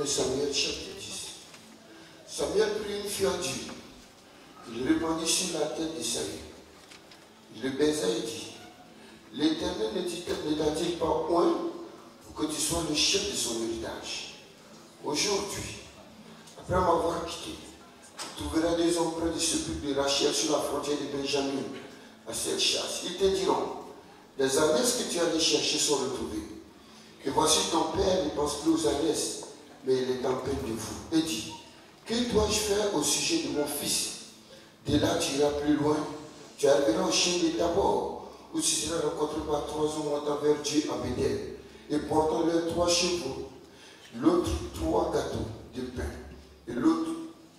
1 Samuel chapitre 10. Samuel prit une fiole d'huile. Il répandit sur la tête d'Esaü. Il le baisa et dit, l'Éternel ne t'a-t-il pas oint pour que tu sois le chef de son héritage? Aujourd'hui, après m'avoir quitté, tu trouveras des hommes près du sépulcre de Rachel sur la frontière de Benjamin, à cette chasse. Ils te diront, les ânesses que tu allais chercher sont retrouvées. Et voici ton père ne pense plus aux ânesses, mais il est en peine de vous. Et dit, que dois-je faire au sujet de mon fils? De là, tu iras plus loin. Tu arriveras au chien de Tabor, où tu seras rencontré par 3 hommes montant vers Dieu à Béthel, et portant leurs 3 chevaux, l'autre 3 gâteaux de pain, et l'autre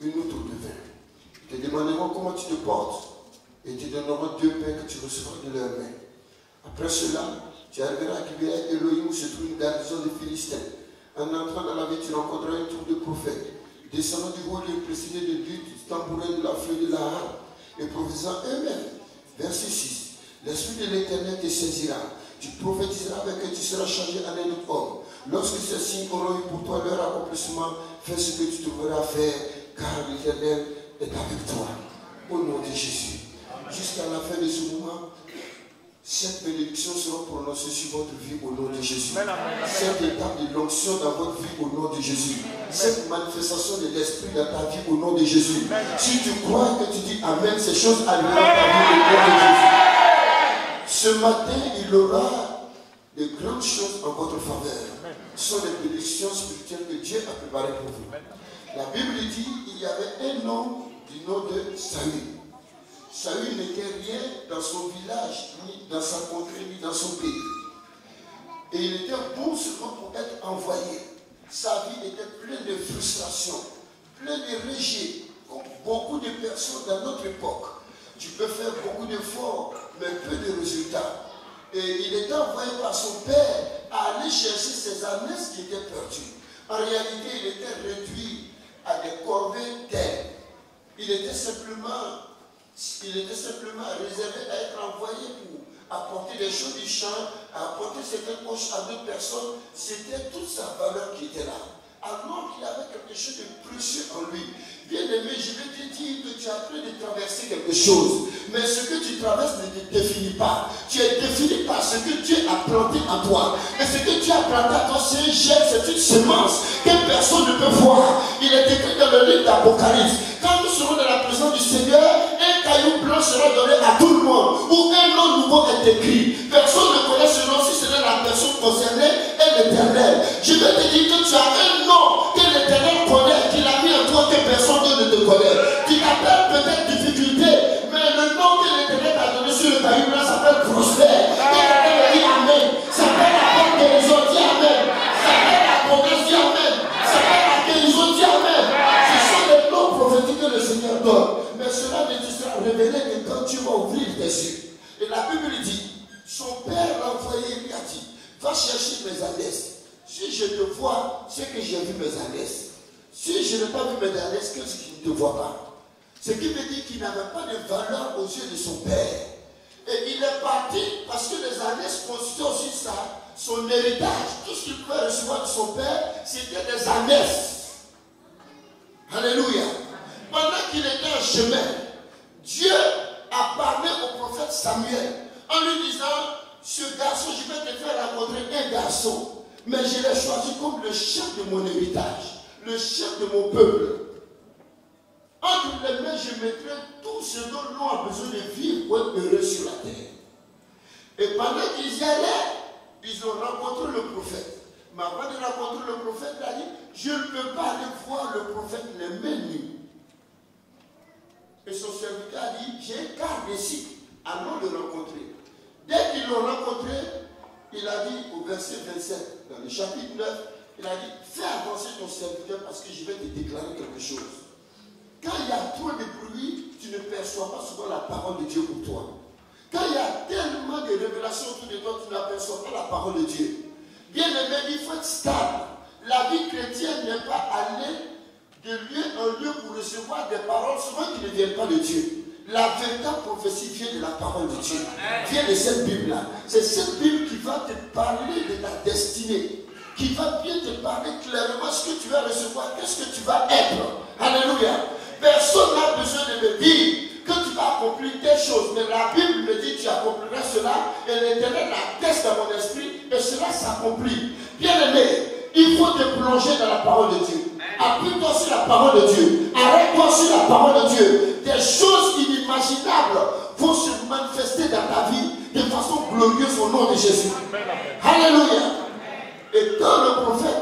une outre de vin. Ils te demanderont comment tu te portes, et tu donneront 2 pains que tu recevras de leurs mains. Après cela, tu arriveras à Gibeath Elohim, où se trouve une garnison de Philistins. En entrant dans la ville, tu rencontreras une troupe de prophètes, descendant du haut lieu précédé de lutte, du tambourin, de la flûte, de la harpe, et prophétisant eux-mêmes. Verset 6. L'Esprit de l'Éternel te saisira. Tu prophétiseras avec eux, tu seras changé en un autre homme. Lorsque ces signes auront eu pour toi leur accomplissement, fais ce que tu devras faire, car l'Éternel est avec toi. Au nom de Jésus. Jusqu'à la fin de ce moment, cette bénédiction sera prononcée sur votre vie au nom de Jésus. Cette étape de l'onction dans votre vie au nom de Jésus. Cette manifestation de l'Esprit dans ta vie au nom de Jésus. Si tu crois que tu dis Amen, ces choses arriveront dans ta vie au nom de Jésus. Ce matin, il aura de grandes choses en votre faveur. Ce sont les bénédictions spirituelles que Dieu a préparées pour vous. La Bible dit qu'il y avait un homme du nom de Saül. Saül n'était rien dans son village, ni dans sa contrée, ni dans son pays. Et il était bon seulement pour être envoyé. Sa vie était pleine de frustration, pleine de rejet, comme beaucoup de personnes dans notre époque. Tu peux faire beaucoup d'efforts, mais peu de résultats. Et il était envoyé par son père à aller chercher ses ânesses qui étaient perdues. En réalité, il était réduit à des corvées terre. Il était simplement réservé à être envoyé pour apporter des choses du champ, à apporter certaines poches à d'autres personnes. C'était toute sa valeur qui était là. Alors qu'il avait quelque chose de précieux en lui. Bien aimé, je vais te dire que tu es en train de traverser quelque chose. Mais ce que tu traverses ne te définit pas. Tu es défini par ce que Dieu a planté en toi. Et ce que Dieu a planté en toi, c'est un germe, c'est une semence que personne ne peut voir. Il est écrit dans le livre d'Apocalypse. Quand nous serons dans la présence du Seigneur, un caillou blanc sera donné à tout le monde. Ou un nom nouveau est écrit. Personne ne connaît ce nom si ce n'est la personne concernée et l'Éternel. Je vais te dire que tu as un nom que l'Éternel connaît, qu'il a mis en toi que personne d'autre ne te connaît. Tu t'appelles peut-être difficulté, mais le nom que l'Éternel t'a donné sur le caillou blanc s'appelle prospère. Quelqu'un me dit Amen. S'appelle la bonne guérison, dis Amen. S'appelle la promesse, dis Amen. S'appelle la guérison, dis Amen. Ce sont les noms prophétiques que le Seigneur donne. Mais cela ne te sera révélé que quand tu vas ouvrir tes yeux. Et la Bible dit, son père l'a envoyé, lui a dit, va chercher mes ânesses. Si je te vois, c'est que j'ai vu mes ânesses. Si je n'ai pas vu mes ânesses, qu'est-ce qu'il ne te voit pas? Ce qui veut dire qu'il n'avait pas de valeur aux yeux de son père. Et il est parti parce que les ânesses constituaient aussi ça, son héritage. Tout ce qu'il pouvait recevoir de son père, c'était des ânesses. Alléluia. Pendant qu'il était en chemin, Dieu a parlé au prophète Samuel en lui disant, ce garçon, je vais te faire rencontrer un garçon, mais je l'ai choisi comme le chef de mon héritage, le chef de mon peuple. Entre les mains, je mettrai tout ce dont l'on a besoin de vivre pour être heureux sur la terre. Et pendant qu'ils y allaient, ils ont rencontré le prophète. Mais avant de rencontrer le prophète, il a dit, je ne peux pas aller voir le prophète les mains nues. Et son serviteur a dit, j'ai un quart d'ici, allons le rencontrer. Dès qu'ils l'ont rencontré, il a dit au verset 27, dans le chapitre 9, il a dit, fais avancer ton serviteur parce que je vais te déclarer quelque chose. Quand il y a trop de bruit, tu ne perçois pas souvent la parole de Dieu pour toi. Quand il y a tellement de révélations autour de toi, tu n'aperçois pas la parole de Dieu. Bien aimé, il faut être stable. La vie chrétienne n'est pas aller de lieu en lieu pour recevoir des paroles souvent qui ne viennent pas de Dieu. La véritable prophétie vient de la parole de Dieu. Vient de cette Bible-là. C'est cette Bible qui va te parler de ta destinée, qui va bien te parler clairement ce que tu vas recevoir, qu'est-ce que tu vas être. Alléluia. Personne n'a besoin de me dire que tu vas accomplir des choses, mais la Bible me dit que tu accompliras cela, et l'Éternel l'atteste dans mon esprit, et cela s'accomplit. Bien-aimé, il faut te plonger dans la parole de Dieu. Appuie-toi sur la parole de Dieu. Arrête-toi sur la parole de Dieu. Des choses inimaginables vont se manifester dans ta vie de façon glorieuse au nom de Jésus. Alléluia. Et quand le prophète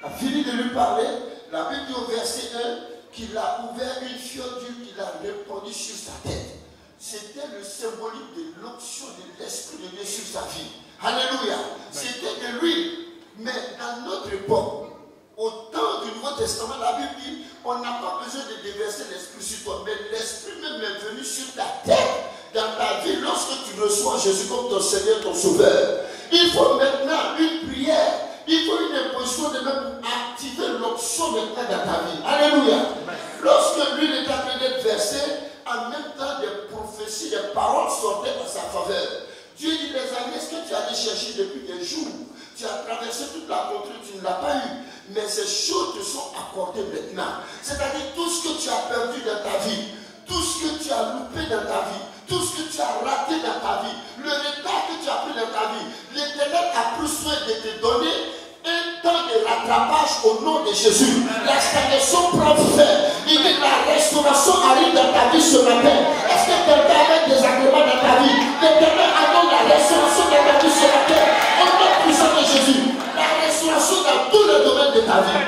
a fini de lui parler, la Bible dit au verset 1 qu'il a ouvert une fiole d'huile qu'il a répandue sur sa tête. C'était le symbolique de l'onction de l'Esprit de Dieu sur sa vie. Alléluia. C'était de l'huile. Mais dans notre époque, au temps du Nouveau Testament, la Bible dit on n'a pas besoin de déverser l'Esprit sur toi, mais l'Esprit même est venu sur ta tête, dans ta vie, lorsque tu reçois Jésus comme ton Seigneur, ton Sauveur. Il faut maintenant une prière, il faut une imposition de même pour activer l'onction maintenant dans ta vie. Alléluia. Lorsque l'huile est en train d'être versée, en même temps des prophéties, des paroles sortaient en sa faveur. Dieu dit, les amis, ce que tu as allé chercher depuis des jours, tu as traversé toute la contrée, tu ne l'as pas eu. Mais ces choses te sont accordées maintenant. C'est-à-dire tout ce que tu as perdu dans ta vie, tout ce que tu as loupé dans ta vie, tout ce que tu as raté dans ta vie, le retard que tu as pris dans ta vie, l'Éternel a pris soin de te donner un temps de rattrapage au nom de Jésus. La stagnation prend fin. Il dit la restauration arrive dans ta vie ce matin. Est-ce que quelqu'un a des agréments dans ta vie? L'Éternel annonce la restauration dans ta vie ce matin. Au nom puissant de Jésus. La restauration dans tous les domaines de ta vie.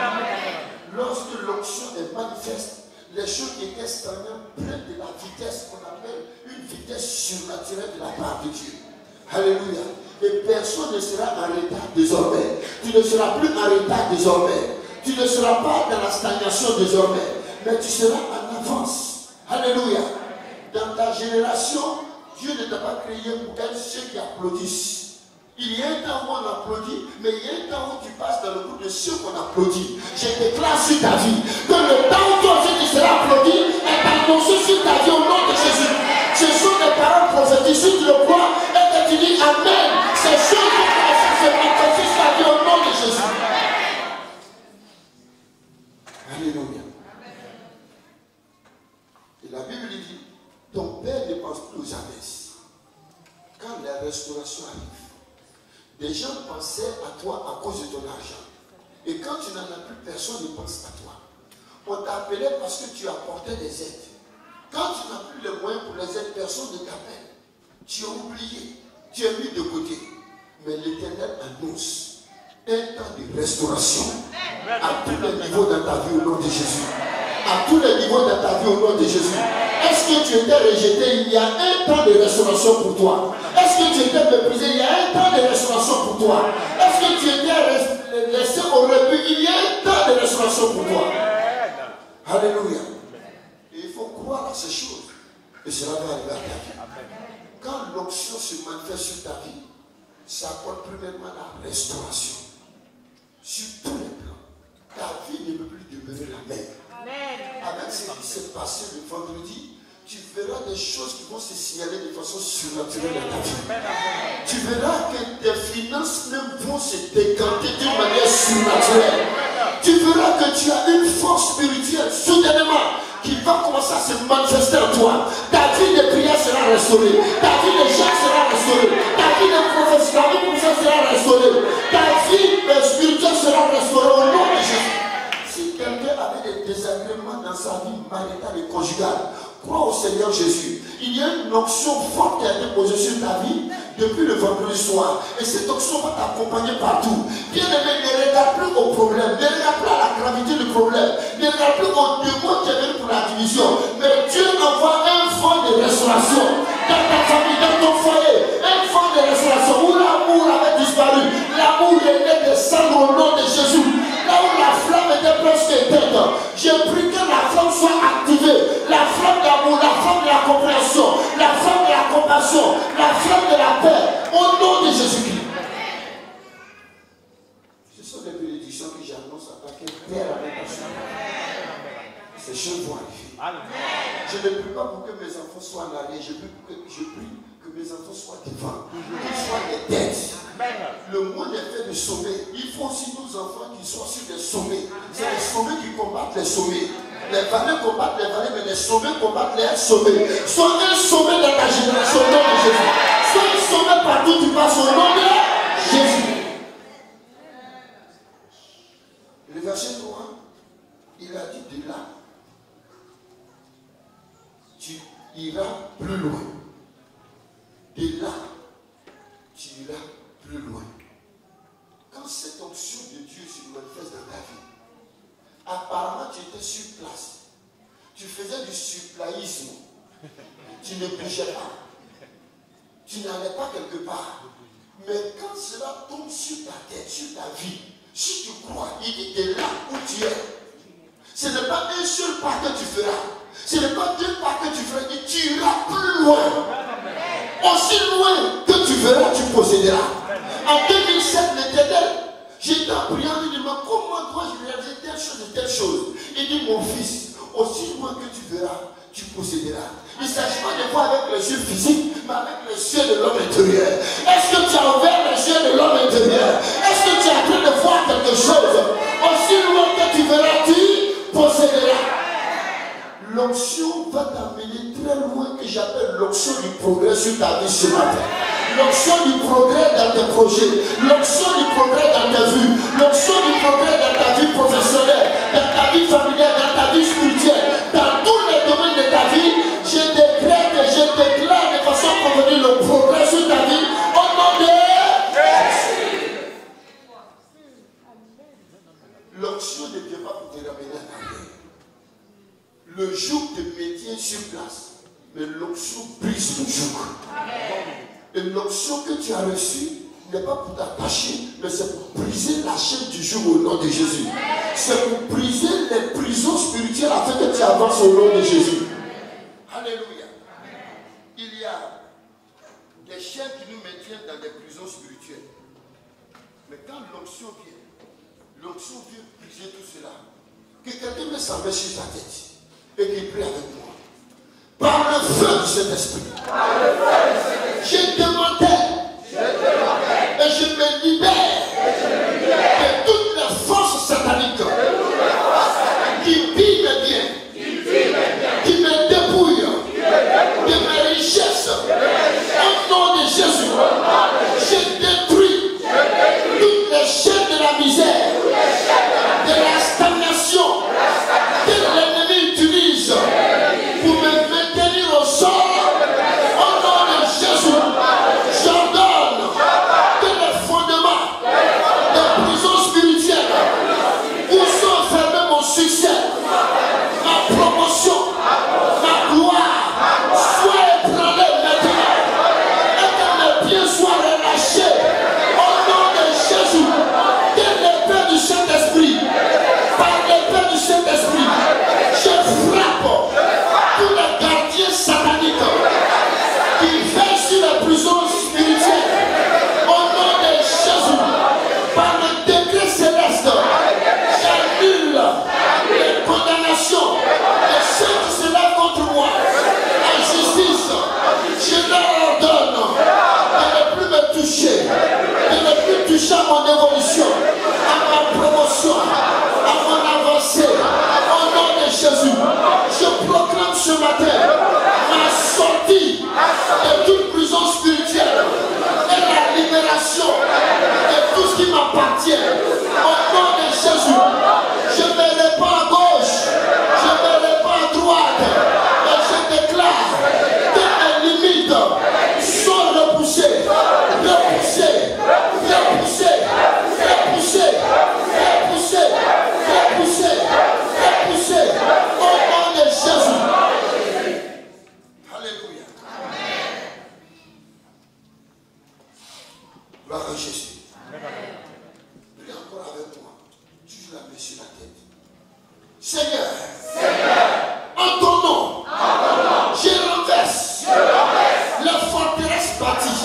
Lorsque l'onction est manifeste, les choses qui étaient stagnantes prennent de la vitesse qu'on appelle une vitesse surnaturelle de la part de Dieu. Alléluia. Et personne ne sera en retard désormais. Tu ne seras plus en retard désormais. Tu ne seras pas dans la stagnation désormais. Mais tu seras en avance. Alléluia. Dans ta génération, Dieu ne t'a pas créé pour être ceux qui applaudissent. Il y a un temps où on applaudit, mais il y a un temps où tu passes dans le groupe de ceux qu'on applaudit. Je déclare sur ta vie que le temps où toi aussi tu seras applaudi est annoncé sur ta vie au nom de Jésus. Ce sont des paroles prophétiques. Si tu le crois et que tu dis Amen, ces choses qui se manifestent sur ta vie au nom de Jésus. Alléluia. Et la Bible dit, ton Père ne pense plus aux abaisses. Quand la restauration arrive, les gens pensaient à toi à cause de ton argent. Et quand tu n'en as plus, personne ne pense à toi. On t'appelait parce que tu apportais des aides. Quand tu n'as plus les moyens pour les aides, personne ne t'appelle. Tu as oublié, tu es mis de côté. Mais l'Éternel annonce un temps de restauration à tous les niveaux dans ta vie au nom de Jésus. À tous les niveaux dans ta vie au nom de Jésus. Est-ce que tu étais rejeté? Il y a un temps de restauration pour toi. Est-ce que tu étais méprisé? Il y a un temps de restauration pour toi. Est-ce que tu étais laissé au rebut? Il y a un temps de restauration pour toi. Alléluia. Et il faut croire à ces choses. Et cela va arriver à ta vie. Quand l'onction se manifeste sur ta vie, ça apporte premièrement la restauration. Sur tous les plans. Ta vie ne peut plus demeurer la même. Avec ce qui s'est passé le vendredi, tu verras des choses qui vont se signaler de façon surnaturelle dans ta vie. Tu verras que tes finances même vont se décanter d'une manière surnaturelle. Tu verras que tu as une force spirituelle soudainement qui va commencer à se manifester en toi. Ta vie de prière sera restaurée. Ta vie de jeûne sera restaurée. Ta vie de prophétie sera restaurée. Ta vie spirituelle sera restaurée au nom de Jésus. Si quelqu'un avait des désagréments dans sa vie maritale et conjugale, crois au Seigneur Jésus. Il y a une onction forte qui a été posée sur ta vie depuis le vendredi soir. Et cette onction va t'accompagner partout. Bien-aimé, ne regarde plus au problème. Ne regarde plus à la gravité du problème. Ne regarde plus au démon qui est venu pour la division. Mais Dieu envoie un vent de restauration dans ta famille, dans ton foyer. Un vent de restauration où l'amour avait disparu. L'amour est né de sang au nom de Jésus. Là où la flamme était presque éteinte, j'ai pris que la flamme soit activée. La flamme d'amour, la flamme de la compréhension, la flamme de la compassion, la flamme de la paix, au nom de Jésus-Christ. Ce sont des bénédictions que j'annonce à ta terre avec ta soeur. Ces choses vont arriver. Je ne prie pas pour que mes enfants soient en arrière, je prie que mes enfants soient devant, qu'ils soient des têtes. Le monde est fait de sommets. Il faut aussi nos enfants qui soient sur des sommets. C'est les sommets qui combattent les sommets. Les vallées combattent les vallées, mais les sommets combattent les sommets. Sois un sommet dans ta génération au nom de Jésus. Sois un sommet partout où tu passes au nom de Jésus. Le verset 3, il a dit de là, tu iras plus loin. De là, tu iras plus loin. Quand cette onction de Dieu se manifeste dans ta vie, apparemment tu étais sur place. Tu faisais du supplaïsme. Tu ne bougeais pas. Tu n'allais pas quelque part. Mais quand cela tombe sur ta tête, sur ta vie, si tu crois, il dit de là où tu es. Ce n'est pas un seul pas que tu feras. Ce n'est pas deux pas que tu feras. Et tu iras plus loin. Aussi loin que tu verras, tu posséderas. En 2007, l'Éternel, j'étais en priant, il dit, mais comment dois-je réaliser telle chose et telle chose? Il dit, mon fils, aussi loin que tu verras, tu posséderas. Il ne s'agit pas de voir avec les yeux physiques, mais avec les yeux de l'homme intérieur. Est-ce que tu as ouvert les yeux de l'homme intérieur? Est-ce que tu es en train de voir quelque chose? Aussi loin que tu verras, tu posséderas. L'onction va t'amener très loin, que j'appelle l'onction du progrès sur ta vie ce matin. L'onction du progrès dans tes projets, l'onction du progrès dans ta vie, l'onction du progrès dans ta vie professionnelle, dans ta vie familiale, dans ta vie spirituelle, dans tous les domaines de ta vie. Je décrète et je déclare de façon convenue le progrès sur ta vie au nom de Jésus. L'onction ne vient pas pour te ramener à ta vie. Le joug te maintient sur place, mais l'onction brise le joug. Et l'onction que tu as reçue n'est pas pour t'attacher, mais c'est pour briser la chaîne du joug au nom de Jésus. C'est pour briser les prisons spirituelles afin que tu avances au nom de Jésus. Alléluia. Il y a des chaînes qui nous maintiennent dans des prisons spirituelles. Mais quand l'onction vient briser tout cela. Que quelqu'un met sa main sur sa tête et qu'il prie avec moi. Par le feu de cet esprit, je demandais et je me libère de toutes les forces sataniques qui pillent mes biens, qui me dépouillent de mes richesses. Au nom de Jésus, je détruis toutes les chaînes de la misère, de la stagnation que l'ennemi utilise pour me maintenir au sol. Au nom de Jésus, j'ordonne que les fondements des prisons spirituelles où sont fermés mon succès, ma promotion, ma gloire, soient ébranlés maintenant et que mes pieds soient relâchés. Au nom de Jésus, que l'épée du Saint-Esprit, par l'épée du Saint-Esprit, je frappe tous les gardiens sataniques qui veillent sur les prisons spirituelles. Au nom de Jésus, par le décret céleste, j'annule les condamnations de ceux qui se lèvent contre moi en justice. Je leur ordonne de ne plus me toucher, de ne plus toucher à mon évolution, à ma promotion, à mon avancée. Au nom de Jésus, je proclame ce matin ma sortie de toute prison spirituelle et la libération de tout ce qui m'appartient. Au nom de Jésus, je ne me répands à gauche, je ne me répands à droite, et je déclare que mes limites sont repoussées, repoussées, repoussées, repoussées, repoussées, repoussées, repoussées. Au nom de Jésus. Alléluia. Gloire à Jésus. Prie encore avec moi. Toujours la main sur la tête. Seigneur, en ton nom, je renverse les forteresses bâties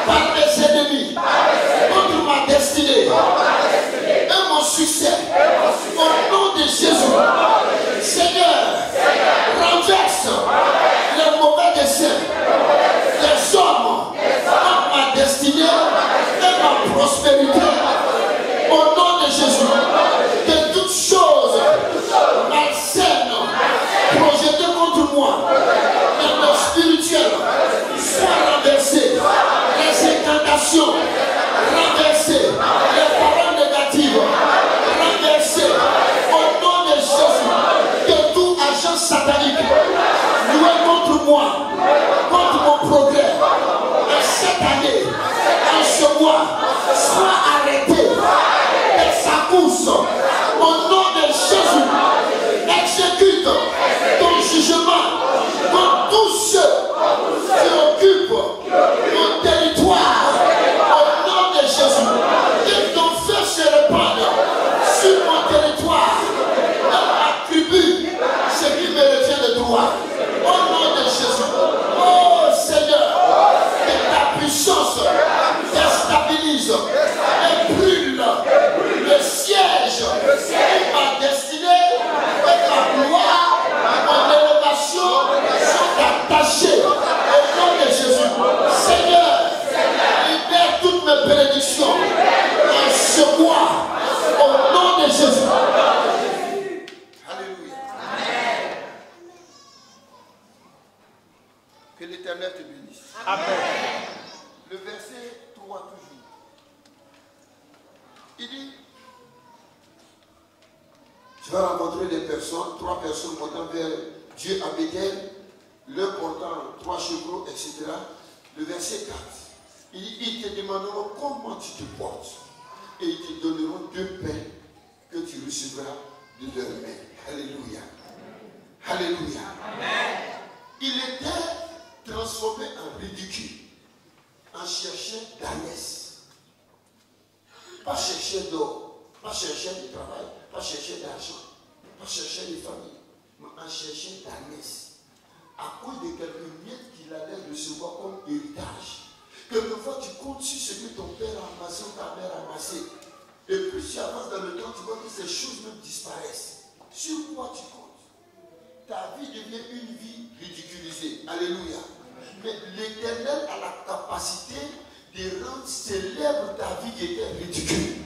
par mes ennemis contre ma destinée et mon succès. Au nom de Jésus, Seigneur, renverse les mauvais desseins des hommes contre ma destinée et relations renversées, les paroles négatives renversées au nom de Jésus. Que tout agent satanique loué contre moi, contre mon progrès, cette année, en ce mois, soit arrêté et sa course au nom de Jésus. Exécute ton jugement contre tous ceux qui occupent mon territoire au nom de Jésus. Que ton feu se répande sur mon territoire et attribue ce qui me revient de droit au nom de Jésus. Oh Seigneur, que ta puissance déstabilise et brûle le siège de ma destinée et ma gloire, mon élévation sont attachées au nom de Jésus. Seigneur, libère toutes mes bénédictions en ce mois au nom de Jésus. Alléluia. Que l'Éternel te bénisse. Amen. Le verset 3 toujours. Il dit, tu vas rencontrer des personnes, 3 personnes montant vers Dieu à Bethel, leur portant 3 chevaux, etc. Le verset 4. Il dit, ils te demanderont comment tu te portes. Et ils te donneront 2 pains que tu recevras de leurs mains. Alléluia. Alléluia. Amen. Il était transformé en ridicule, en cherchant d'ânesse. Pas chercher d'or, pas chercher de travail, pas chercher d'argent, pas chercher de famille, mais en cherchant d'ânesse. À cause de quelques miettes qu'il allait recevoir comme héritage. Quelquefois, tu comptes sur ce que ton père a amassé ou ta mère a amassé. Et plus tu avances dans le temps, tu vois que ces choses même disparaissent. Sur quoi tu comptes? Ta vie devient une vie ridiculisée. Alléluia. Mais l'Éternel a la capacité de rendre célèbre ta vie qui était ridicule.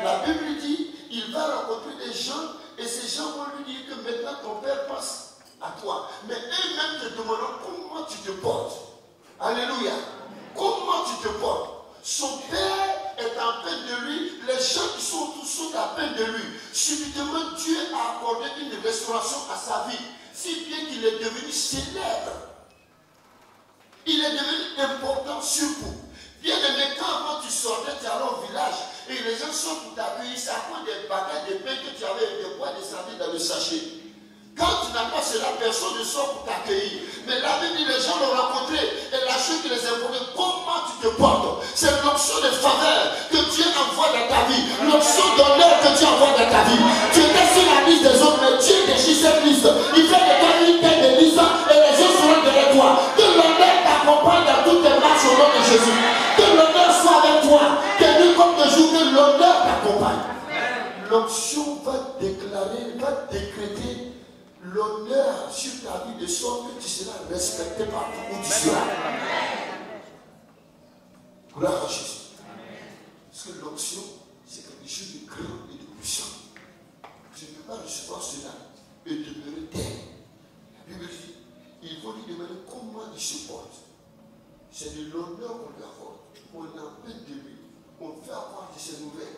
La Bible dit, il va rencontrer des gens et ces gens vont lui dire que maintenant ton père passe à toi. Mais eux-mêmes te demanderont comment tu te portes. Alléluia. Comment tu te portes? Son père est en peine de lui, les gens qui sont autour sont en peine de lui. Subitement, Dieu a accordé une restauration à sa vie, si bien qu'il est devenu célèbre. Il est devenu important sur vous. Bien aimé, quand avant tu sortais, tu allais au village et les gens sont pour t'accueillir, c'est à cause des baguettes de pain que tu avais et de bois descendu dans le sachet. Quand tu n'as pas cela, personne ne sort pour t'accueillir. Mais la Bible dit, les gens l'ont rencontré et la chose qui les importait, comment tu te portes? C'est l'option de faveur que Dieu envoie dans ta vie, l'option d'honneur que Dieu envoie dans ta vie. Tu étais sur la liste des autres, mais Dieu déchire cette liste. Il fait de toi une tête de liste et les autres seront derrière toi. Que l'honneur t'accompagne dans toutes tes marches au nom de Jésus. Que l'honneur soit avec toi. Que nuit comme de jour, que l'honneur t'accompagne. L'option va déclarer, va décréter l'honneur sur ta vie de sorte que tu seras respecté partout où tu seras. Gloire à Jésus. Parce que l'onction, c'est quelque chose de grand et de puissant. Tu ne peux pas recevoir cela et demeurer tel. La Bible dit, il faut lui demander comment il se porte. C'est de l'honneur qu'on lui accorde. On est en peine de lui. On fait avoir de ses nouvelles.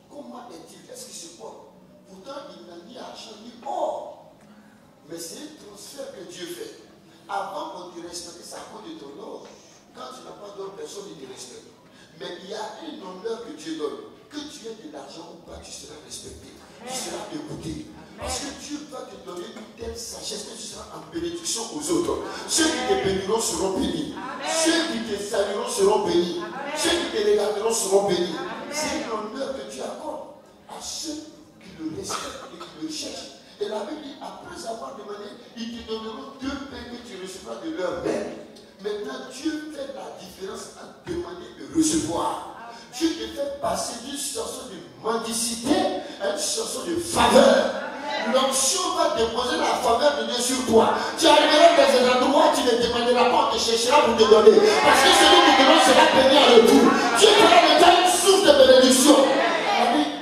Comment est-il? Est-ce qu'il se porte? Pourtant, il n'a ni argent ni or. Mais c'est un transfert que Dieu fait. Avant qu'on te respecte, c'est à cause de ton or. Quand tu n'as pas d'or, personne ne te respecte. Mais il y a un honneur que Dieu donne. Que tu aies de l'argent ou pas, tu seras respecté. Tu seras écouté. Parce que Dieu va te donner une telle sagesse que tu seras en bénédiction aux autres. Ceux qui te béniront seront bénis. Ceux qui te salueront seront bénis. Ceux qui te regarderont seront bénis. C'est l'honneur que Dieu accorde à ceux qui le respectent et qui le cherchent. Et la Bible dit, après avoir demandé, ils te donneront 2 pains que tu recevras de leur main. Maintenant, Dieu fait la différence entre demander et recevoir. Dieu te fait passer d'une situation de mendicité à une situation de faveur. L'onction va déposer la faveur de Dieu sur toi. Tu arriveras dans un endroit où tu ne demanderas pas, on te cherchera pour te donner. Parce que celui qui te donne sera béni en retour. Dieu fera de toi une source de bénédiction.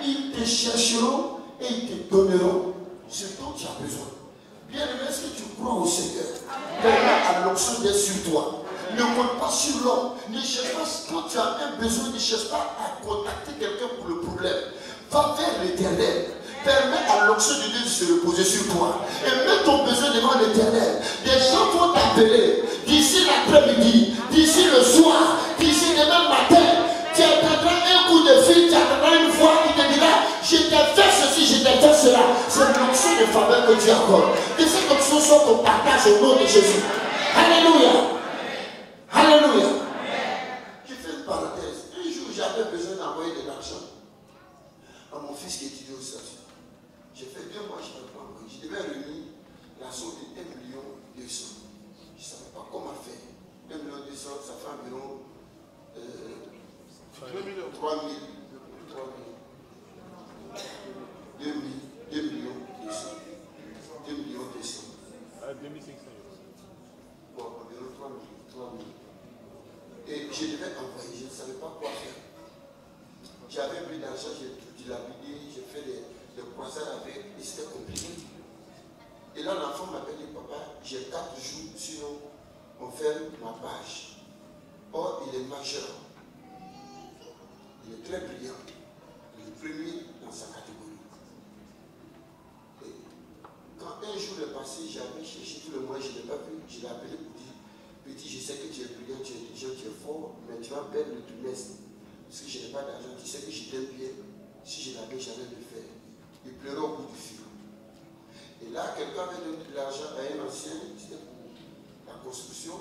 Ils te chercheront et ils te donneront ce dont tu as besoin. Bien aimé, est-ce que tu crois au Seigneur? Maintenant, à l'onction d'être sur toi. Ne compte pas sur sur l'homme. Ne cherche pas, quand tu as un besoin, ne cherche pas à contacter quelqu'un pour le problème. Va vers l'Éternel. Permets à l'onction de Dieu de se reposer sur toi. Et mets ton besoin devant l'Éternel. Des gens vont t'appeler d'ici l'après-midi, d'ici le soir, d'ici demain matin. Tu attendras un coup de fil, tu attendras une voix qui te dira je t'ai fait ceci, je t'ai fait cela. C'est l'onction de faveur que Dieu accorde. Que cette onction soit ton partage au nom de Jésus. Alléluia. Alléluia. Je fais une parenthèse. Un jour, j'avais besoin d'envoyer de l'argent à mon fils qui étudie au statut. J'ai fait 2 mois, je ne peux pas envoyer. Je devais remis la somme de 1,2 million. Je ne savais pas comment faire. 1,2 million, ça fait environ 3 000. 2 millions 200. 2 millions 200. 2500 €. Bon, environ 3 000. Et je devais envoyer, je ne savais pas quoi faire. J'avais pris d'argent, j'ai tout dilapidé, j'ai fait des croisades avec, et c'était compliqué. Et là, l'enfant m'appelle et dit, papa, j'ai 4 jours, sinon on ferme ma page. Or, il est majeur. Il est très brillant. Il est premier dans sa catégorie. Et quand un jour est passé, j'avais cherché tout le mois, je ne l'ai pas vu. Je l'ai appelé pour dire, petit, je sais que tu es brillant, tu es intelligent, tu es fort, mais tu vas perdre le trimestre. Parce que je n'ai pas d'argent, tu sais que je t'aime bien. Si je l'avais, j'allais le faire. Il pleurait au bout du fil. Et là, quelqu'un avait donné de l'argent à un ancien, c'était pour la construction.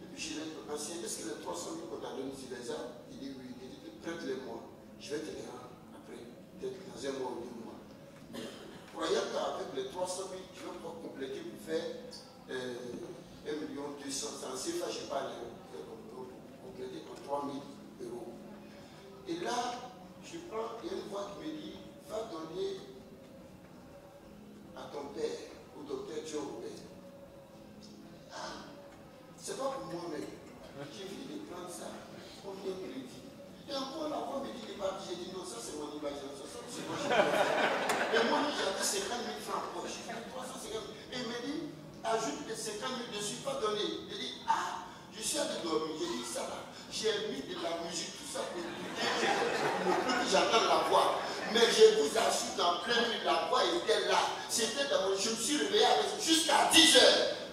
Et puis je lui ai dit, ancien, est-ce que les 300 000 qu'on t'a donné, tu les as? Il dit oui. Il dit, prête-les-moi. Je vais te les rendre après, peut-être dans 1 mois ou 2 mois. Croyant qu'avec les 300 000, je vais pouvoir compléter pour faire 1,2 million. C'est en CFA, je n'ai pas compléter pour 3 000 €. Et là, je prends, il y a une voix qui me dit, va donner à ton père, au docteur Joe Robert. Ah, c'est pas pour moi-même. J'ai fini de prendre ça. Combien de crédit? Et encore la voix me dit, j'ai dit non, ça c'est mon imagination, ça c'est moi. Et moi, j'avais 50 000 francs en poche. J'ai dit 350 000. Et il me dit, ajoute les 50 000 dessus, pas donner. Il dit, ah, je suis allé dormir. J'ai dit, ça là, j'ai mis de la musique, tout ça pour que j'entende la voix. Mais je vous assure, dans plein nuit, la voix était là. C'était dans mon... Je me suis réveillé avec jusqu'à 10 h.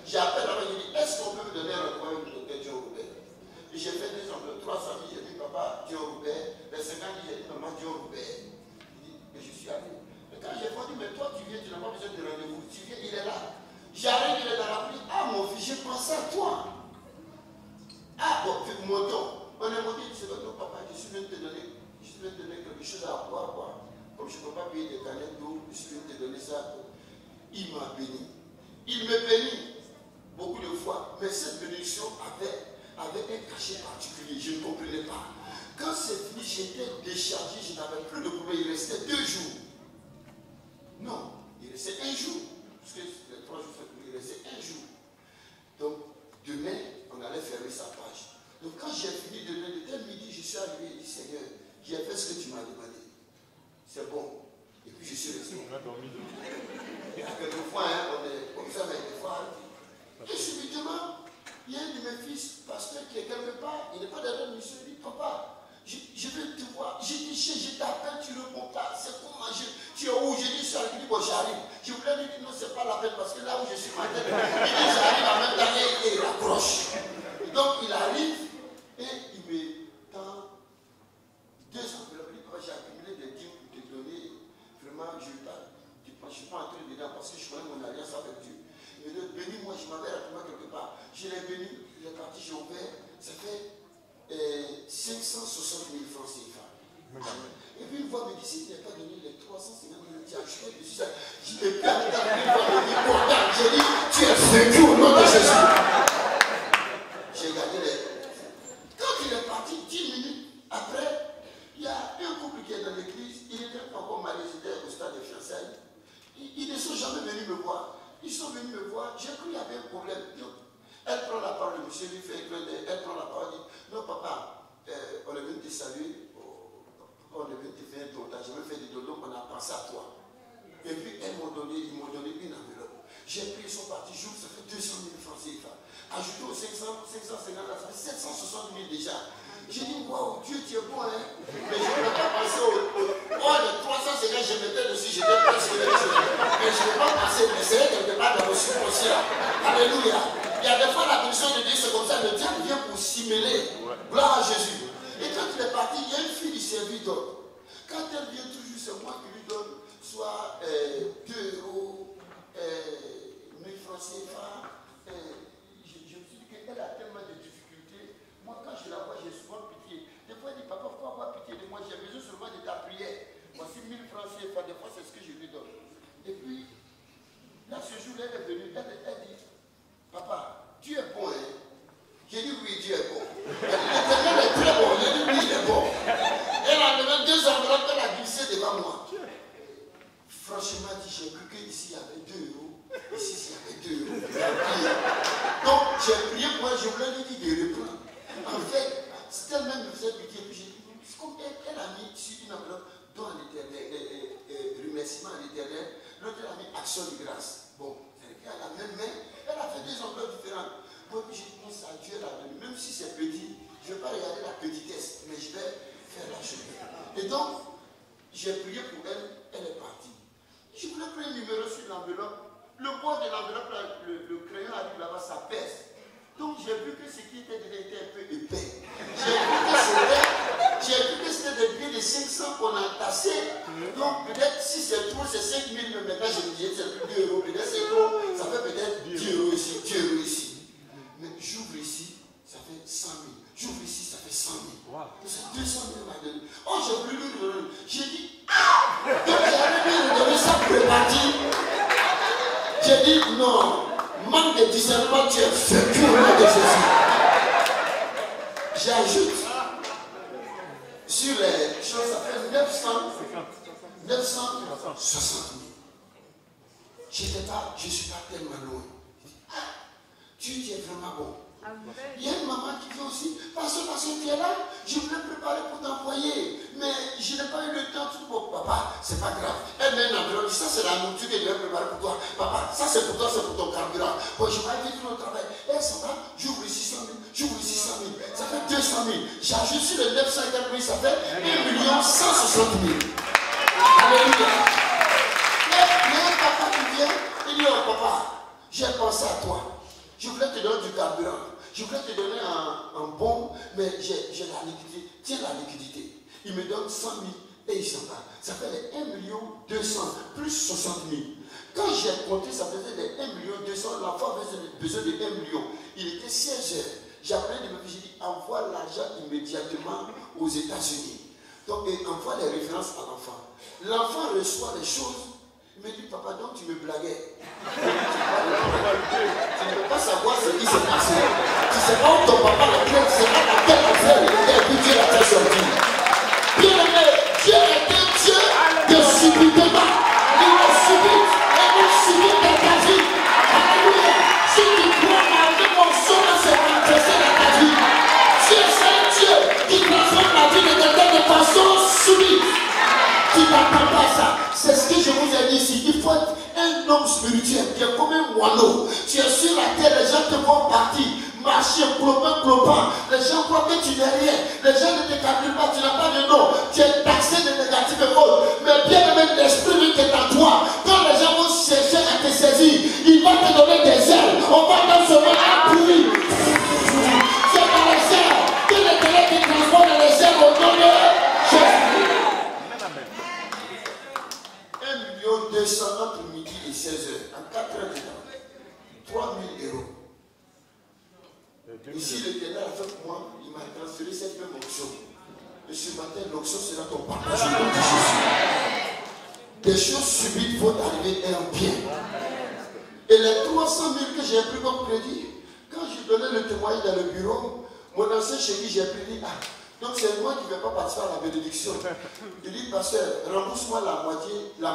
J'ai appelé la main, j'ai dit, est-ce qu'on peut me donner un recoin du docteur Joe Robert? Et j'ai fait des hommes de 300 000, j'ai dit, papa, Joe Robert. Les 50 000, j'ai dit, maman, Joe Robert. Il dit, mais je suis allé. Et quand j'ai dit, mais toi, tu viens, tu n'as pas besoin de rendez-vous. Tu viens, il est là. J'arrive, il est dans la pluie. Ah, mon fils, j'ai pensé à toi. Ah, bon, montons. On est monté, il dit, non, papa, je suis venu te donner quelque chose à boire, quoi. Comme je ne peux pas payer des canettes d'eau, je suis venu te donner ça. Il m'a béni. Il me bénit beaucoup de fois. Mais cette bénédiction avait un cachet particulier. Je ne comprenais pas. Quand c'est fini, j'étais déchargé, je n'avais plus de problème. Il restait 2 jours. Non, il restait 1 jour. Parce que les 3 jours, il restait 1 jour. Donc, demain, on allait fermer sa page. Donc, quand j'ai fini de donner, dès midi, je suis arrivé et dit, Seigneur, j'ai fait ce que tu m'as demandé. C'est bon. Et puis, je suis resté. Et quelquefois, on est comme ça, mais des fois, et subitement, il y a un de mes fils, pasteur, qui est quelque part, il n'est pas derrière le monsieur, il dit, papa, je vais te voir, je t'appelle, tu ne réponds pas, c'est comment, tu es où? Je dis, il dit, bon, j'arrive. Je voulais lui dire, non, c'est pas la peine, parce que là où je suis maintenant, il dit, j'arrive en même temps, et il rapproche. Donc, il arrive, et il me tend 2 enveloppes. J'ai accumulé des dîmes pour te donner. Vraiment, je ne suis pas entré dedans parce que je connais mon alliance avec Dieu. Il me dit, bénis-moi, je m'avais rapidement quelque part. Je l'ai béni, il est parti, j'ai ouvert. Ça fait 560 000 francs CFA. Et puis une voix me dit, si tu n'as pas donné les 350 000, tu as acheté dessus ça. Je l'ai perdu dans une voix me dit, pourtant, j'ai dit, tu es vaincu au nom de Jésus. J'ai gardé les... Quand il est parti, 10 minutes après, il y a un couple qui est dans l'église, il était encore marié, c'était au stade de fiançailles. Ils ne sont jamais venus me voir. Ils sont venus me voir, j'ai cru qu'il y avait un problème. Elle prend la parole, le monsieur lui fait un clin d'œil, elle prend la parole, dit, non papa, on est venu te saluer, on est venu te faire un tournage, j'ai même fait des dodos, on a pensé à toi. Et puis ils m'ont donné une enveloppe. J'ai pris son parti jour, ça fait 200 000 francs CFA. Ajouté aux 550, ça fait 760 000 déjà. J'ai dit, waouh, Dieu, tu es bon, hein. Mais je ne voulais pas penser les 350, je mettais dessus, j'étais presque dessus. Mais je ne vais pas penser, mais c'est quelque part dans le subconscient. Alléluia. Il y a des fois la commission de Dieu, c'est comme ça, le diable vient pour simuler. Gloire à Jésus. Et quand il est parti, il y a une fille du serviteur. Quand elle vient toujours, c'est moi qui lui donne soit 2 euros, 1000 francs CFA. Je me suis dit qu'elle a tellement de difficultés. Moi, quand je la vois, j'ai souvent pitié. Des fois, elle dit, papa, faut avoir pitié de moi. J'ai besoin seulement de ta prière. Voici 1000 francs CFA. Des fois, c'est ce que je lui donne. Et puis, là, ce jour-là, elle est venue. Elle dit, papa, Dieu est bon, hein? J'ai dit, oui, Dieu est bon. Elle dit, l'Éternel est très bon. J'ai dit, oui, il est bon. Elle a donné 2 enveloppes, elle a glissé devant moi. Franchement, j'ai cru qu'ici, il y avait 2 euros. Ici, il y avait 2 euros. Donc, j'ai prié pour elle, je voulais lui dire de reprendre. En fait, c'est elle-même me faisait pitié. Puis j'ai dit, c'est comme elle a mis sur une enveloppe dont l'Éternel, remerciement à l'Éternel, l'autre elle a mis action de grâce. Bon, elle a la même main, elle a fait 2 enveloppes différentes. Moi, puis j'ai dit, non, c'est à Dieu la donne. Même si c'est petit, je ne vais pas regarder la petitesse, mais je vais faire la chose. Et donc, j'ai prié pour elle, elle est partie. Je voulais prendre un numéro sur l'enveloppe. Le bord de l'enveloppe, le crayon arrive là-bas, ça pèse. Donc j'ai vu que ce qui était dedans était un peu épais. J'ai vu que c'était des billets de 500 qu'on a tassés. Donc peut-être si c'est trop, c'est 5 000, mais maintenant je me disais c'est plus 2 euros. Peut-être c'est trop, ça fait peut-être 10 euros ici, 10 euros ici. Mais j'ouvre ici, ça fait 100 000. J'ouvre ici, ça fait 100 000. Wow. C'est 200 000 à donner. Oh, j'ai voulu lui donner. J'ai dit, ah! Donc j'ai voulu lui donner ça pour repartir. J'ai dit, non, manque de discernement, tu es vaincu au nom de Jésus. J'ajoute sur les choses, ça fait 960 000. Je ne suis pas tellement loin. Ah, Dieu, tu es vraiment bon. Il y a une maman qui vient aussi, parce que tu es là, je voulais préparer pour t'envoyer, mais je n'ai pas eu le temps tout pour papa, c'est pas grave. Elle met une enveloppe, ça c'est la nourriture que je vais préparer pour toi. Papa, ça c'est pour toi, c'est pour ton carburant. Bon, je vais aller au travail. Elle s'en va, j'ouvre ici 100 000, j'ouvre ici 100 000, ça fait 200 000. J'ajoute sur les 950 000, ça fait 1 160 000. Alléluia. Et il y a un papa qui vient, il dit, oh papa, j'ai pensé à toi. Je voulais te donner du carburant. Je voulais te donner un bon, mais j'ai la liquidité. Tiens la liquidité. Il me donne 100 000 et il s'en va. Ça fait les 1 200 000 plus 60 000. Quand j'ai compté, ça faisait les 1 200 000. L'enfant avait besoin de 1 million. Il était 16 heures. J'ai appelé de ma vie, j'ai dit envoie l'argent immédiatement aux États-Unis. Donc, il envoie les références à l'enfant. L'enfant reçoit les choses. Il me dit, papa, donc tu me blaguais. Tu ne peux pas savoir ce qui s'est passé. Tu ne sais pas où ton papa l'a pris, tu ne sais pas dans quelle affaire il était, et puis Dieu l'a fait sortir. Bien aimé, Dieu est un Dieu de subitement. Il est subit, et non subit dans ta vie. Alléluia. Si tu crois que mon sauveur s'est manifesté dans ta vie, Dieu c'est un Dieu qui transforme la vie de quelqu'un de façon subite. Tu n'attends pas ça. C'est ce que je vous ai dit ici. Il faut être un homme spirituel. Tu es comme un moineau. Tu es sur la terre, les gens te voient partir. Marcher, clopin. Les gens croient que tu n'es rien. Les gens ne te calculent pas, tu n'as pas de nom. Tu es taxé de négatif et faute. Mais bien aimé, l'esprit qui est en toi. Quand les gens vont chercher à te saisir, il va te donner des ailes. On va dans ce monde approuver. C'est dans les ailes. Que l'Éternel te transforme dans les ailes au nom de Jésus. 1 200 000 entre midi et 16h, en 4 heures de temps, 3 000 euros. Ici, l'Éternel a fait pour moi, il m'a transféré cette même option. Et ce matin, l'option sera ton partage. Des choses subites vont arriver et en bien. Et les 300 000 que j'ai pris comme crédit, quand je donnais le témoignage dans le bureau, mon ancien chéri, j'ai pris, donc c'est moi qui ne vais pas participer à la bénédiction. Il dit, pasteur, rembourse-moi la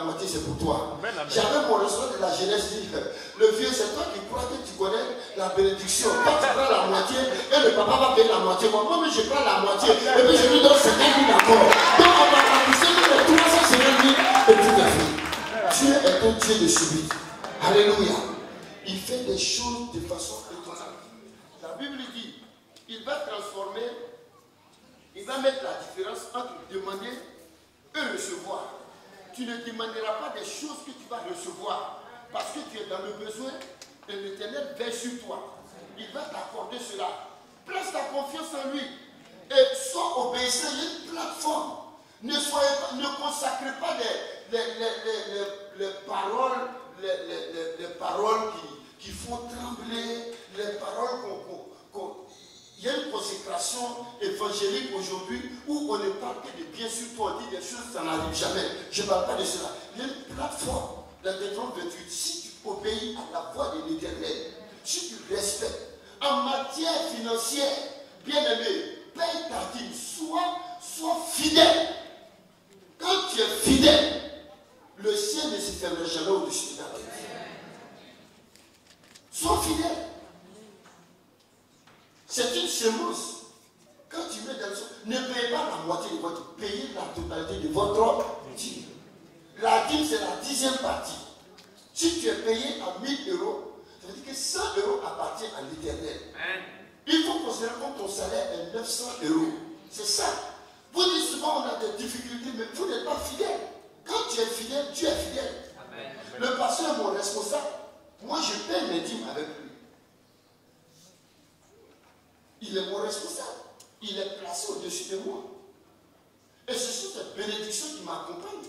moitié c'est pour toi. J'avais mon restaurant de la jeunesse, dit, le vieux, c'est toi qui crois que tu connais la bénédiction. Toi tu prends la moitié et le papa va payer la moitié. Moi, je prends la moitié et puis je lui donne 50 000 d'accord. Donc on va rembourser les 350 000 et tout à fait. Dieu est un Dieu de subite. Alléluia. choses de façon étonnante. La Bible dit, il va transformer, il va mettre la différence entre demander et recevoir. Tu ne demanderas pas des choses que tu vas recevoir parce que tu es dans le besoin et l'Éternel veille sur toi. Il va t'accorder cela. Place ta confiance en lui et sois obéissant. Il y a une plateforme. Ne consacrez pas les paroles, les paroles qui font trembler, les paroles il y a une consécration évangélique aujourd'hui où on ne parle que de bien sur toi, on dit des choses, ça n'arrive jamais. Je ne parle pas de cela. Il y a une plateforme dans Deutéronome 28. Si tu obéis à la voix de l'Éternel, si tu respectes, en matière financière, bien aimé, paye ta dîme, sois fidèle. Quand tu es fidèle, le ciel ne se fermera jamais au-dessus de ta tête. Sois fidèle. C'est une semence. Quand tu mets dans le sol, ne payez pas la moitié de votre dîme, payez la totalité de votre dîme. La dîme, c'est la 10e partie. Si tu es payé à 1000 euros, ça veut dire que 100 euros appartiennent à l'Éternel. Il faut considérer que ton salaire est 900 euros. C'est ça. Vous dites souvent on a des difficultés, mais vous n'êtes pas fidèle. Quand tu es fidèle, tu es fidèle. Amen. Le pasteur est mon responsable. Moi, je paie mes dîmes avec lui. Il est mon responsable. Il est placé au-dessus de moi. Et ce sont ces bénédictions qui m'accompagnent.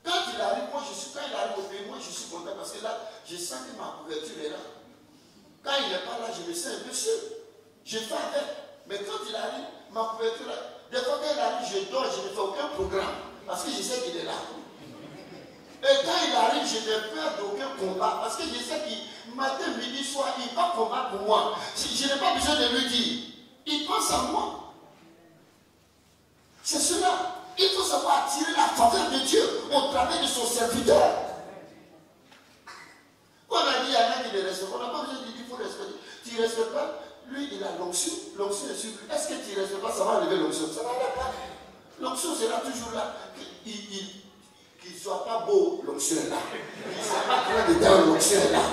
Quand il arrive, quand il arrive au pays, moi je suis content parce que là, je sens que ma couverture est là. Quand il n'est pas là, je me sens un peu seul. Je fais avec. Mais quand il arrive, ma couverture est là. Des fois quand il arrive, je dors, je ne fais aucun programme. Parce que je sais qu'il est là. Et quand il arrive, je n'ai peur d'aucun combat. Parce que je sais qu'il, matin, midi, soir, il va combattre pour moi. Je n'ai pas besoin de lui dire. Il pense à moi. C'est cela. Il faut savoir attirer la faveur de Dieu au travers de son serviteur. On a dit, il y en a qui ne respectent pas. On n'a pas besoin de dire qu'il faut respecter. Tu ne respectes pas, lui, il a l'onction. L'onction est sur lui. Est-ce que tu ne respectes pas, ça va enlever l'onction? Ça n'enlève pas. L'onction sera toujours là. Qu'il ne soit pas beau, l'onction est là. Qu'il ne soit pas grand dedans, l'onction est là.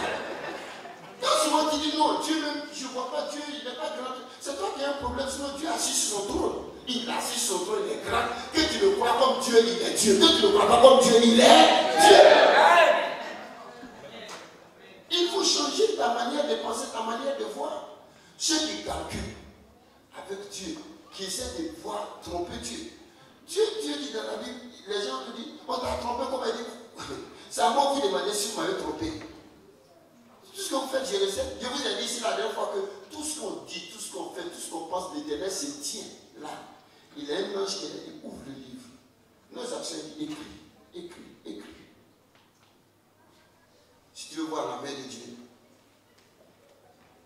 Quand souvent tu dis non, Dieu même, je ne vois pas Dieu, il n'est pas grand. C'est toi qui as un problème, sinon Dieu est assis sur son trône. Il est assis sur son trône, il est grand. Que tu le crois comme Dieu, il est Dieu. Que tu ne le crois pas comme Dieu, il est Dieu. Il faut changer ta manière de penser, ta manière de voir. Ceux qui calculent avec Dieu, qui essaient de voir tromper Dieu. Dieu dit dans la Bible, les gens te disent, on t'a trompé, comme elle dit. C'est à moi que vous demandez si vous m'avez trompé. Tout ce que vous faites, je le sais. Je vous ai dit ici la dernière fois que tout ce qu'on dit, tout ce qu'on fait, tout ce qu'on pense, l'Éternel se tient là. Il y a un ange qui ouvre le livre. Nos actions, il écrit. Si tu veux voir la main de Dieu,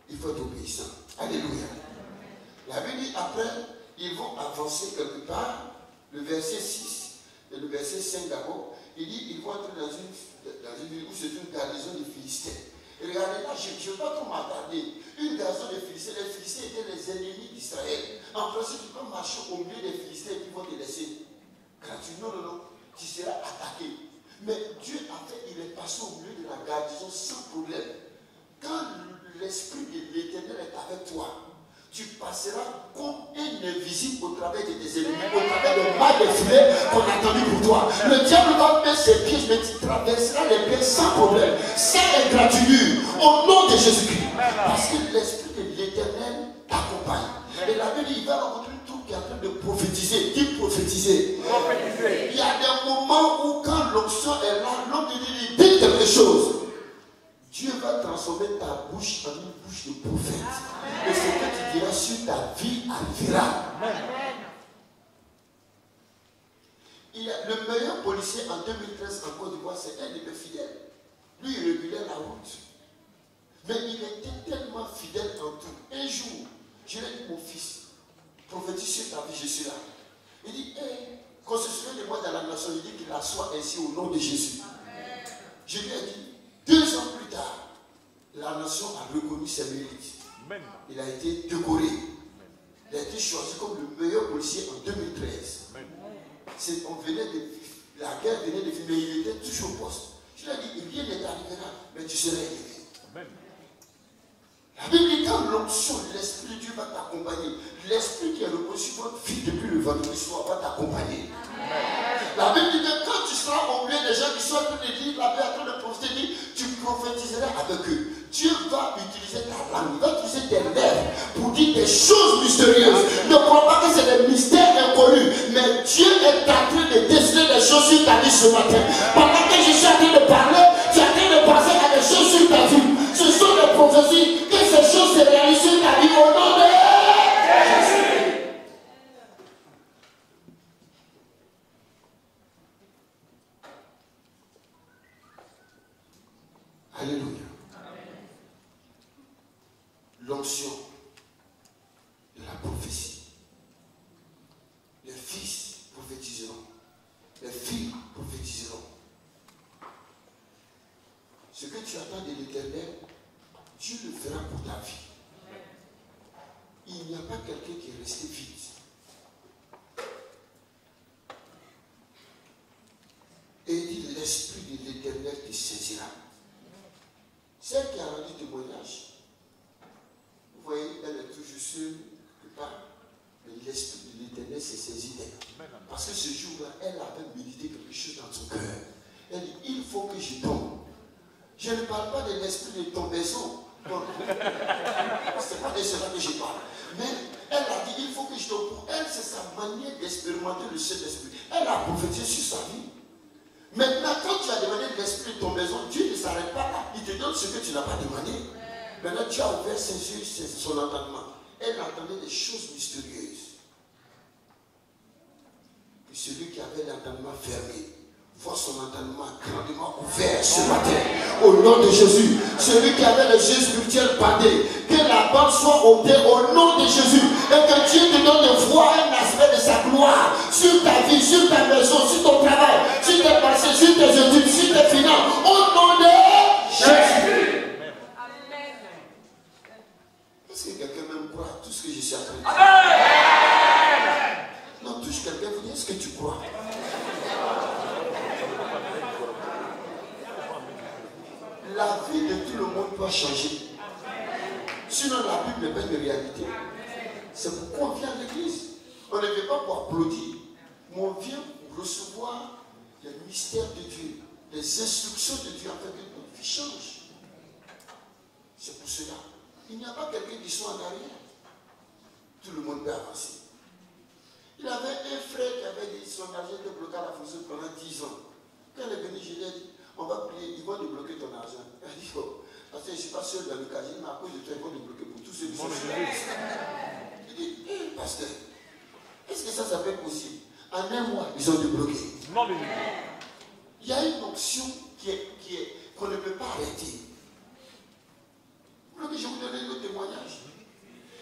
il faut être obéissant. Alléluia. La Bible dit après, ils vont avancer quelque part. Le verset 6 et le verset 5 d'abord, il dit ils vont entrer dans une ville où c'est une garnison de Philistins. Et regardez là, je ne vais pas trop m'attarder. Une garnison de Philistins, les Philistins étaient les ennemis d'Israël. En principe, tu peux marcher au milieu des Philistins qui vont te laisser gratuit. Non. Tu seras attaqué. Mais Dieu, en fait, il est passé au milieu de la garnison sans problème. Quand l'Esprit de l'Éternel est avec toi, tu passeras comme un invisible au travers de tes ennemis, au travers de mal de filets qu'on a tendu pour toi. Le diable va mettre ses pièges, mais tu traverseras les pièges sans problème, sans ingratitude, au nom de Jésus-Christ. Parce que l'Esprit de l'Éternel t'accompagne. Et la Bible, il va rencontrer une troupe qui est en train de prophétiser. Dis prophétiser. Il y a des moments où, quand l'onction est là, l'homme te dit quelque chose. Dieu va transformer ta bouche en une bouche de prophète. Amen. Et ce que tu diras sur ta vie arrivera. Amen. Il y a le meilleur policier en 2013 en Côte d'Ivoire, c'est un de mes fidèles. Lui, il régulait la route. Mais il était tellement fidèle en tout. Un jour, je lui ai dit, mon fils, prophétise sur ta vie, je suis là. Il dit, qu'on se souvient de moi dans la nation, il dit qu'il assoit ainsi au nom de Jésus. Amen. Je lui ai dit, 2 ans plus tard, la nation a reconnu ses mérites. Il a été décoré. Il a été choisi comme le meilleur policier en 2013. La guerre venait de finir, mais il était toujours au poste. Tu l'as dit, rien ne t'arrivera, mais tu seras élevé. La Bible dit quand l'onction, l'Esprit de Dieu va t'accompagner, l'Esprit qui est reposé sur votre vie depuis le vendredi soir va t'accompagner. La Bible dit que quand tu seras au milieu des gens qui sont en train de dire, la Bible en train de prophétiser, tu prophétiseras avec eux. Dieu va utiliser ta langue, il va utiliser tes lèvres pour dire des choses mystérieuses. Ne crois pas que c'est des mystères inconnus, mais Dieu est en train de déceler des choses sur ta vie ce matin. Pendant que je suis en train de parler, tu es en train de penser à des choses sur ta vie. Ce sont des prophéties, que ces choses se réalisent sur ta vie au nom de Jésus. Alléluia. L'onction de la prophétie. Les fils prophétiseront. Les filles prophétiseront. Ce que tu attends de l'Éternel, Dieu le fera pour ta vie. Il n'y a pas quelqu'un qui est resté vide. Et il dit, l'Esprit de l'Éternel te saisira. Celle qui a rendu témoignage, vous voyez, elle est toujours seule, mais l'Esprit de l'Éternel s'est saisi d'elle. Parce que ce jour-là, elle avait médité quelque chose dans son cœur. Elle dit, il faut que je tombe. Je ne parle pas de l'esprit de tombaison. Ce n'est pas de cela que je parle. Mais elle a dit, il faut que je tombe. Pour elle, c'est sa manière d'expérimenter le Saint-Esprit. Elle a prophétisé sur sa vie. Maintenant, quand tu as demandé l'esprit de tombaison, Dieu ne s'arrête pas là. Il te donne ce que tu n'as pas demandé. Maintenant, tu as ouvert ses yeux, son entendement. Elle entendait des choses mystérieuses. Et celui qui avait l'entendement fermé, voit son entendement grandement ouvert ce matin. Au nom de Jésus. Celui qui avait les yeux spirituels bandés, que la bande soit ôtée au nom de Jésus. Et que Dieu te donne de voir un aspect de sa gloire sur ta vie, sur ta maison, sur ton travail, sur tes pensées, sur tes études, sur tes finances. Au nom de Jésus. Amen. Est-ce que quelqu'un même croit à tout ce que je suis en train de dire? Amen. Non, touche quelqu'un, vous dites, est-ce que tu crois? La vie de tout le monde doit changer. Sinon, la Bible n'est pas une réalité. C'est pourquoi on vient à l'église. On ne vient pas pour applaudir, mais on vient pour recevoir les mystères de Dieu, les instructions de Dieu afin que notre vie change. C'est pour cela. Il n'y a pas quelqu'un qui soit en arrière. Tout le monde peut avancer. Il avait un frère qui avait dit son argent était bloqué à la fonction pendant 10 ans. Quand il est venu, je lui ai dit, on va prier, ils vont débloquer ton argent. Il a dit, oh, parce que je ne suis pas seul dans le casier, mais à cause de toi, ils vont débloquer pour tous ceux qui sont sur. Il dit, hey, pasteur, est-ce que ça peut être possible? En un mois, ils ont débloqué. Il y a une option qu'on ne peut pas arrêter. Je vais vous donner le témoignage.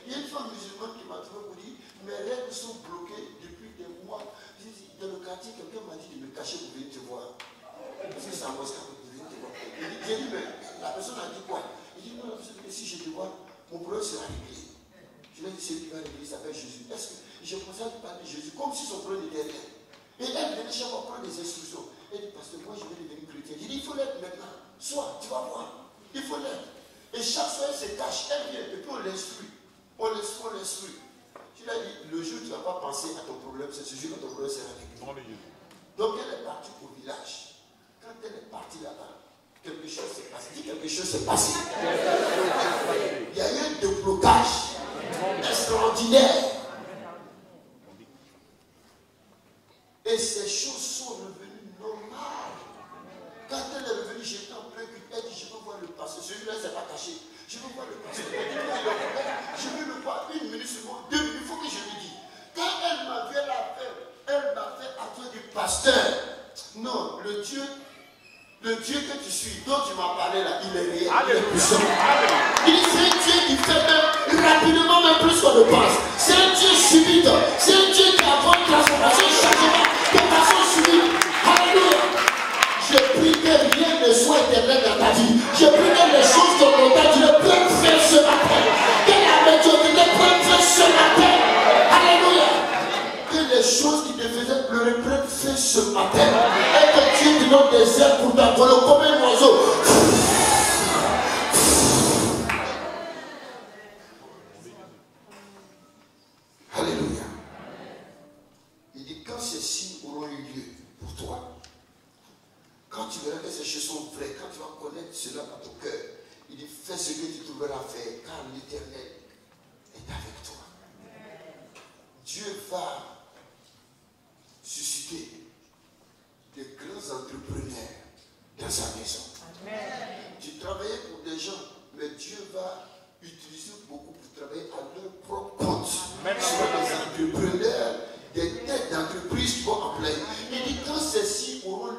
Il y a une femme musulmane qui m'a trouvé pour dire, mes règles sont bloquées depuis des mois. Dans le quartier, quelqu'un m'a dit de me cacher pour venir te voir. Parce que c'est un mosquée pour venir te voir. J'ai dit, mais la personne a dit quoi? Il dit, non, la personne dit, si je te vois, mon problème sera réglé. Je lui ai dit, celui qui va régler s'appelle Jésus. Est-ce que j'ai commencé à lui parler de Jésus comme si son problème était rien? Et elle venait chaque fois prendre des instructions. Elle dit, parce que moi je vais devenir chrétien. Il dit, il faut l'être maintenant. Soit, tu vas voir. Il faut l'être. Et chaque soir, elle se cache, elle vient, et puis on l'instruit. On l'instruit. Tu lui as dit, le jour où tu ne vas pas penser à ton problème, c'est ce jour que ton problème sera réglé. Donc elle est partie au village. Quand elle est partie là-bas, quelque chose s'est passé. Dis quelque chose s'est passé. Il y a eu un déblocage extraordinaire. Et ces choses sont revenues normales. Quand elle est revenue, j'étais en plein cul. Elle dit, je veux voir le pasteur. Celui-là, il ne s'est pas caché. Je veux voir le pasteur. Je veux le voir 1 minute seulement, 2 minutes. Il faut que je lui dise. Quand elle m'a vu, elle m'a fait attendre du pasteur. Non, le Dieu que tu suis, dont tu m'as parlé là, il est réel. Il est puissant. Il est un Dieu qui fait même rapidement, même plus qu'on le pense. C'est un Dieu subite. C'est un Dieu qui a une transformation, changement de façon subite. Alléluia. Je prie que rien ne soit éternel dans ta vie. Je prie que les choses qu'on t'a dit prennent fin ce matin. Que la médiocrité prenne fin ce matin. Alléluia. Que les choses qui te faisaient pleurer prennent fin ce matin. Et que Dieu te donne des ailes pour ta volonté. ces choses sont vraies, quand tu vas connaître cela dans ton cœur, il dit, fais ce que tu trouveras à faire, car l'Éternel est avec toi. Dieu va susciter de grands entrepreneurs dans sa maison. Amen. Tu travaillais pour des gens, mais Dieu va utiliser beaucoup pour travailler à leur propre compte. Soit des entrepreneurs, des têtes d'entreprise qui vont en plein. Il dit quand ceux-ci auront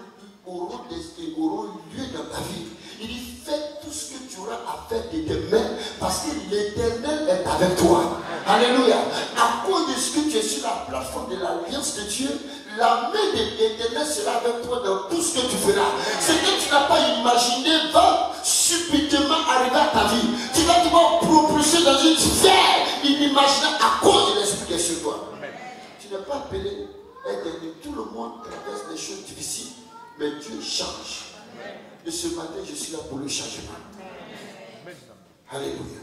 lieu dans ta vie, il dit fais tout ce que tu auras à faire de tes mains parce que l'Éternel est avec toi. Alléluia. À cause de ce que tu es sur la plateforme de l'alliance de Dieu, la main de l'Éternel sera avec toi dans tout ce que tu feras. Ce que tu n'as pas imaginé va subitement arriver à ta vie. Tu vas te voir propulsé dans une sphère inimaginable à cause de l'esprit qui est sur toi. Tu n'es pas appelé à être aimé. Tout le monde traverse des choses difficiles, mais Dieu change. Et ce matin, je suis là pour le changement. Alléluia.